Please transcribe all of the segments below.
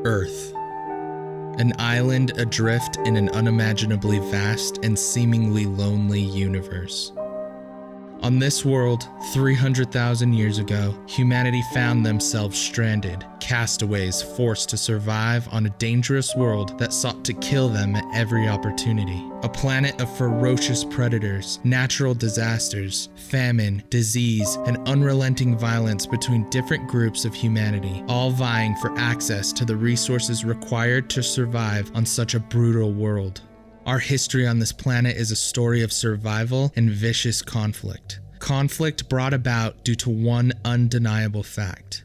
Earth. An island adrift in an unimaginably vast and seemingly lonely universe. On this world, 300,000 years ago, humanity found themselves stranded, castaways forced to survive on a dangerous world that sought to kill them at every opportunity. A planet of ferocious predators, natural disasters, famine, disease, and unrelenting violence between different groups of humanity, all vying for access to the resources required to survive on such a brutal world. Our history on this planet is a story of survival and vicious conflict. Conflict brought about due to one undeniable fact: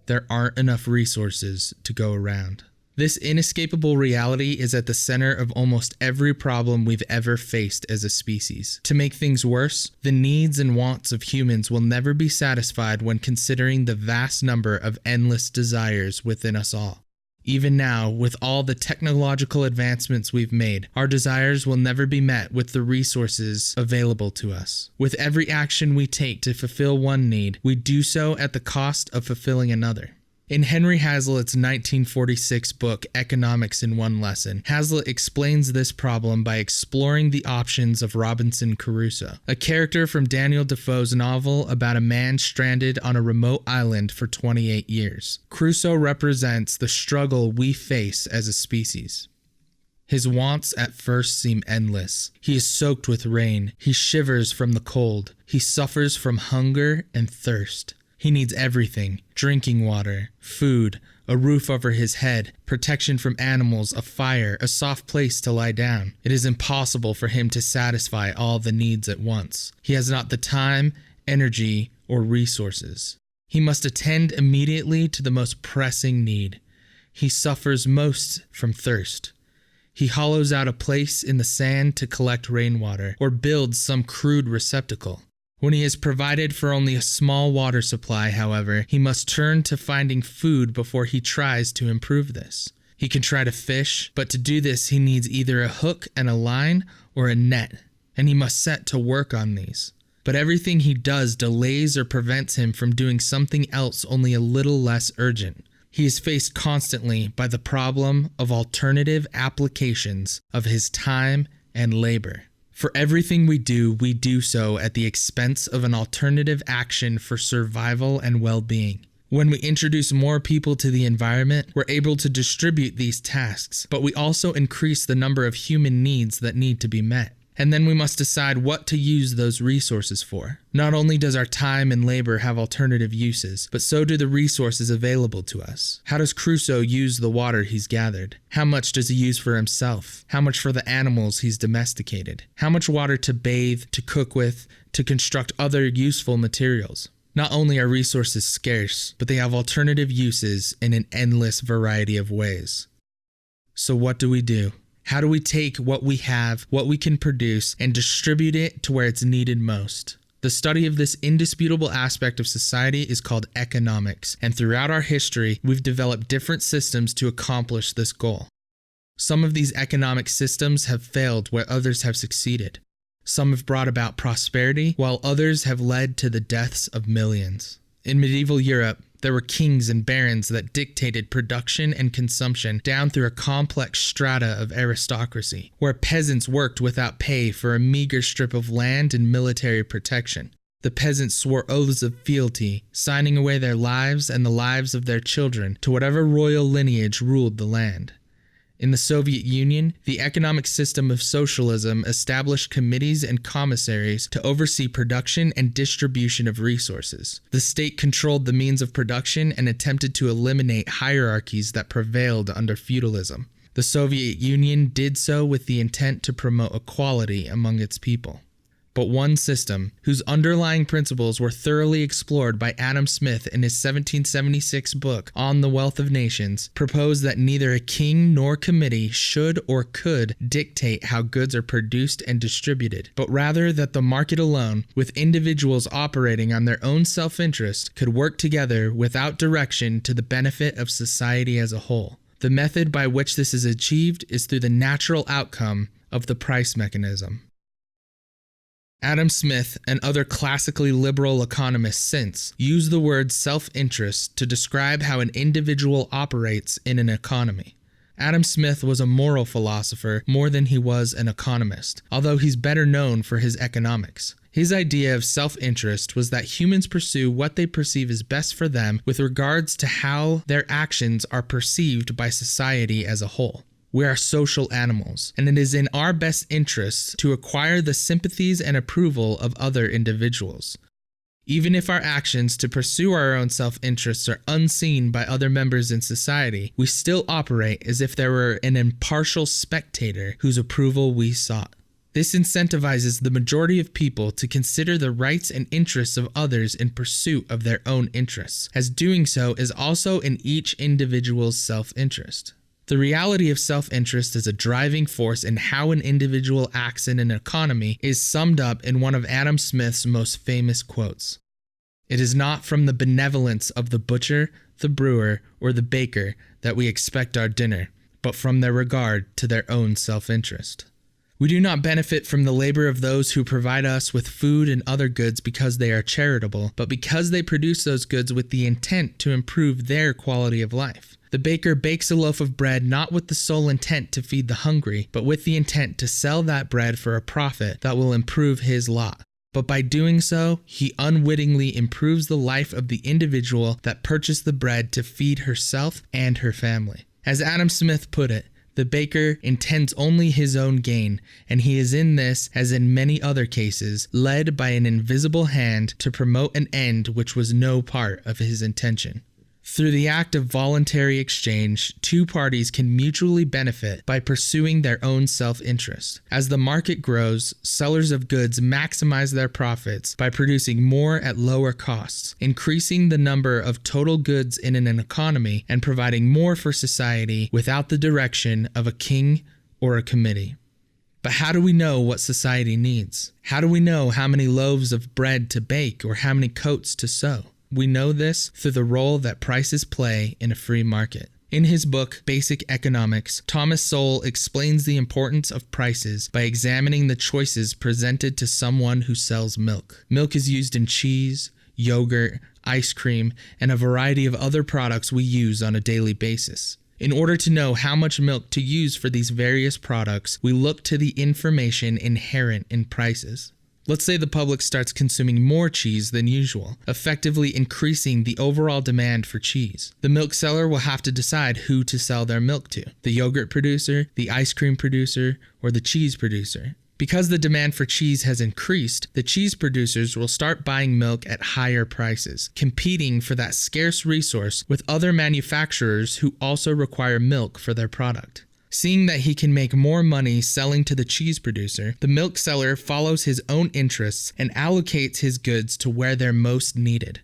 there aren't enough resources to go around. This inescapable reality is at the center of almost every problem we've ever faced as a species. To make things worse, the needs and wants of humans will never be satisfied when considering the vast number of endless desires within us all. Even now, with all the technological advancements we've made, our desires will never be met with the resources available to us. With every action we take to fulfill one need, we do so at the cost of fulfilling another. In Henry Hazlitt's 1946 book, Economics in One Lesson, Hazlitt explains this problem by exploring the options of Robinson Crusoe, a character from Daniel Defoe's novel about a man stranded on a remote island for 28 years. Crusoe represents the struggle we face as a species. His wants at first seem endless. He is soaked with rain. He shivers from the cold. He suffers from hunger and thirst. He needs everything: drinking water, food, a roof over his head, protection from animals, a fire, a soft place to lie down. It is impossible for him to satisfy all the needs at once. He has not the time, energy, or resources. He must attend immediately to the most pressing need. He suffers most from thirst. He hollows out a place in the sand to collect rainwater, or builds some crude receptacle. When he has provided for only a small water supply, however, he must turn to finding food before he tries to improve this. He can try to fish, but to do this he needs either a hook and a line or a net, and he must set to work on these. But everything he does delays or prevents him from doing something else only a little less urgent. He is faced constantly by the problem of alternative applications of his time and labor. For everything we do so at the expense of an alternative action for survival and well-being. When we introduce more people to the environment, we're able to distribute these tasks, but we also increase the number of human needs that need to be met. And then we must decide what to use those resources for. Not only does our time and labor have alternative uses, but so do the resources available to us. How does Crusoe use the water he's gathered? How much does he use for himself? How much for the animals he's domesticated? How much water to bathe, to cook with, to construct other useful materials? Not only are resources scarce, but they have alternative uses in an endless variety of ways. So what do we do? How do we take what we have, what we can produce, and distribute it to where it's needed most? The study of this indisputable aspect of society is called economics, and throughout our history, we've developed different systems to accomplish this goal. Some of these economic systems have failed where others have succeeded. Some have brought about prosperity, while others have led to the deaths of millions. In medieval Europe, there were kings and barons that dictated production and consumption down through a complex strata of aristocracy, where peasants worked without pay for a meager strip of land and military protection. The peasants swore oaths of fealty, signing away their lives and the lives of their children to whatever royal lineage ruled the land. In the Soviet Union, the economic system of socialism established committees and commissaries to oversee production and distribution of resources. The state controlled the means of production and attempted to eliminate hierarchies that prevailed under feudalism. The Soviet Union did so with the intent to promote equality among its people. But one system, whose underlying principles were thoroughly explored by Adam Smith in his 1776 book On the Wealth of Nations, proposed that neither a king nor committee should or could dictate how goods are produced and distributed, but rather that the market alone, with individuals operating on their own self-interest, could work together without direction to the benefit of society as a whole. The method by which this is achieved is through the natural outcome of the price mechanism. Adam Smith and other classically liberal economists since use the word self-interest to describe how an individual operates in an economy. Adam Smith was a moral philosopher more than he was an economist, although he's better known for his economics. His idea of self-interest was that humans pursue what they perceive as best for them with regards to how their actions are perceived by society as a whole. We are social animals, and it is in our best interests to acquire the sympathies and approval of other individuals. Even if our actions to pursue our own self-interests are unseen by other members in society, we still operate as if there were an impartial spectator whose approval we sought. This incentivizes the majority of people to consider the rights and interests of others in pursuit of their own interests, as doing so is also in each individual's self-interest. The reality of self-interest as a driving force in how an individual acts in an economy is summed up in one of Adam Smith's most famous quotes. "It is not from the benevolence of the butcher, the brewer, or the baker that we expect our dinner, but from their regard to their own self-interest." We do not benefit from the labor of those who provide us with food and other goods because they are charitable, but because they produce those goods with the intent to improve their quality of life. The baker bakes a loaf of bread not with the sole intent to feed the hungry, but with the intent to sell that bread for a profit that will improve his lot. But by doing so, he unwittingly improves the life of the individual that purchased the bread to feed herself and her family. As Adam Smith put it, the baker intends only his own gain, and he is in this, as in many other cases, led by an invisible hand to promote an end which was no part of his intention. Through the act of voluntary exchange, two parties can mutually benefit by pursuing their own self-interest. As the market grows, sellers of goods maximize their profits by producing more at lower costs, increasing the number of total goods in an economy and providing more for society without the direction of a king or a committee. But how do we know what society needs? How do we know how many loaves of bread to bake or how many coats to sew? We know this through the role that prices play in a free market. In his book, Basic Economics, Thomas Sowell explains the importance of prices by examining the choices presented to someone who sells milk. Milk is used in cheese, yogurt, ice cream, and a variety of other products we use on a daily basis. In order to know how much milk to use for these various products, we look to the information inherent in prices. Let's say the public starts consuming more cheese than usual, effectively increasing the overall demand for cheese. The milk seller will have to decide who to sell their milk to: the yogurt producer, the ice cream producer, or the cheese producer. Because the demand for cheese has increased, the cheese producers will start buying milk at higher prices, competing for that scarce resource with other manufacturers who also require milk for their product. Seeing that he can make more money selling to the cheese producer, the milk seller follows his own interests and allocates his goods to where they're most needed.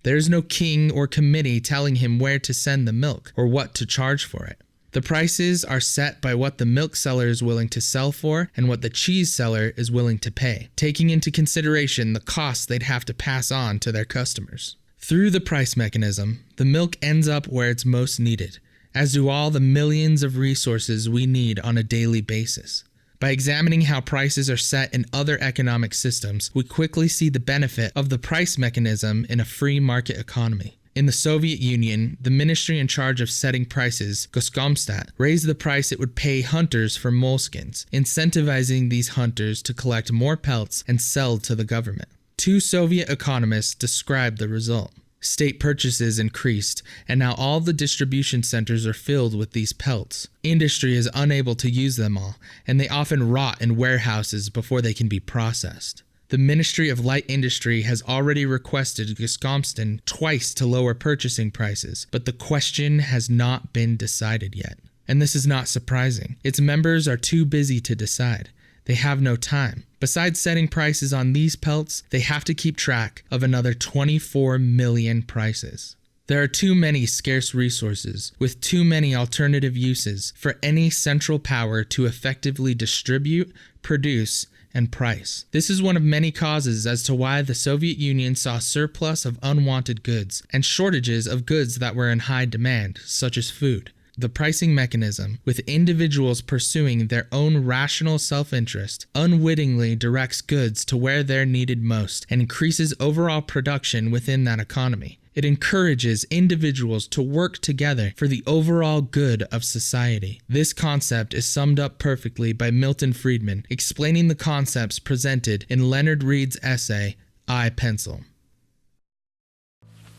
There's no king or committee telling him where to send the milk or what to charge for it. The prices are set by what the milk seller is willing to sell for and what the cheese seller is willing to pay, taking into consideration the costs they'd have to pass on to their customers. Through the price mechanism, the milk ends up where it's most needed, as do all the millions of resources we need on a daily basis. By examining how prices are set in other economic systems, we quickly see the benefit of the price mechanism in a free market economy. In the Soviet Union, the ministry in charge of setting prices, Goskomstat, raised the price it would pay hunters for moleskins, incentivizing these hunters to collect more pelts and sell to the government. Two Soviet economists described the result. State purchases increased, and now all the distribution centers are filled with these pelts. Industry is unable to use them all, and they often rot in warehouses before they can be processed. The Ministry of Light Industry has already requested Goskomstat twice to lower purchasing prices, but the question has not been decided yet. And this is not surprising. Its members are too busy to decide. They have no time. Besides setting prices on these pelts, they have to keep track of another 24 million prices. There are too many scarce resources, with too many alternative uses, for any central power to effectively distribute, produce, and price. This is one of many causes as to why the Soviet Union saw surplus of unwanted goods and shortages of goods that were in high demand, such as food. The pricing mechanism, with individuals pursuing their own rational self-interest, unwittingly directs goods to where they're needed most and increases overall production within that economy. It encourages individuals to work together for the overall good of society. This concept is summed up perfectly by Milton Friedman, explaining the concepts presented in Leonard Read's essay, I, Pencil.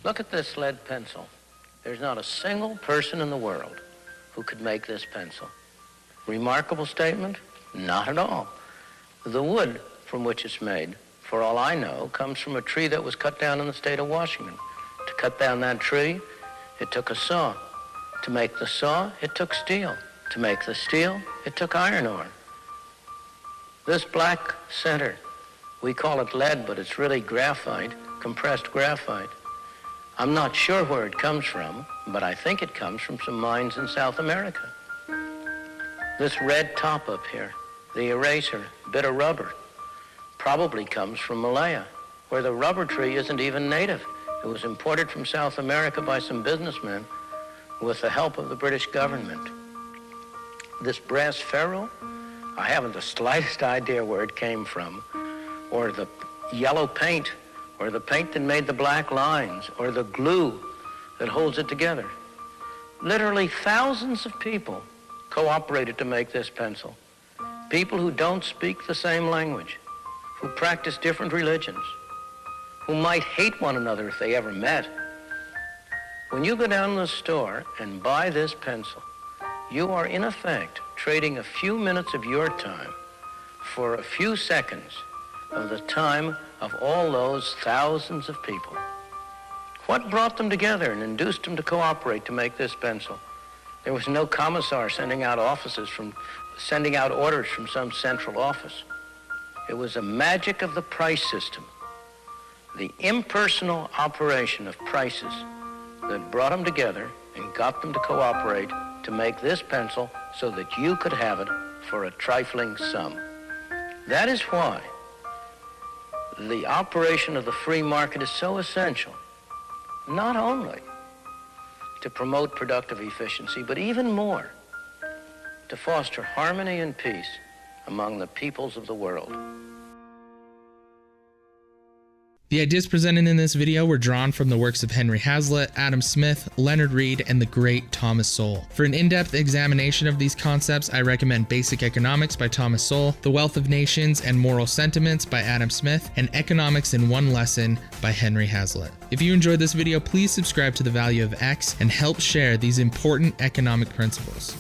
Look at this lead pencil. There's not a single person in the world who could make this pencil. Remarkable statement? Not at all. The wood from which it's made, for all I know, comes from a tree that was cut down in the state of Washington. To cut down that tree, it took a saw. To make the saw, it took steel. To make the steel, it took iron ore. This black center, we call it lead, but it's really graphite, compressed graphite. I'm not sure where it comes from, but I think it comes from some mines in South America. This red top up here, the eraser, bit of rubber, probably comes from Malaya, where the rubber tree isn't even native. It was imported from South America by some businessmen with the help of the British government. This brass ferrule, I haven't the slightest idea where it came from, or the yellow paint, or the paint that made the black lines, or the glue that holds it together. Literally thousands of people cooperated to make this pencil. People who don't speak the same language, who practice different religions, who might hate one another if they ever met. When you go down to the store and buy this pencil, you are in effect trading a few minutes of your time for a few seconds of the time of all those thousands of people. What brought them together and induced them to cooperate to make this pencil? There was no commissar sending out orders from some central office. It was a magic of the price system, the impersonal operation of prices that brought them together and got them to cooperate to make this pencil so that you could have it for a trifling sum. That is why the operation of the free market is so essential, not only to promote productive efficiency, but even more, to foster harmony and peace among the peoples of the world. The ideas presented in this video were drawn from the works of Henry Hazlitt, Adam Smith, Leonard Read, and the great Thomas Sowell. For an in-depth examination of these concepts, I recommend Basic Economics by Thomas Sowell, The Wealth of Nations and Moral Sentiments by Adam Smith, and Economics in One Lesson by Henry Hazlitt. If you enjoyed this video, please subscribe to The Value of X and help share these important economic principles.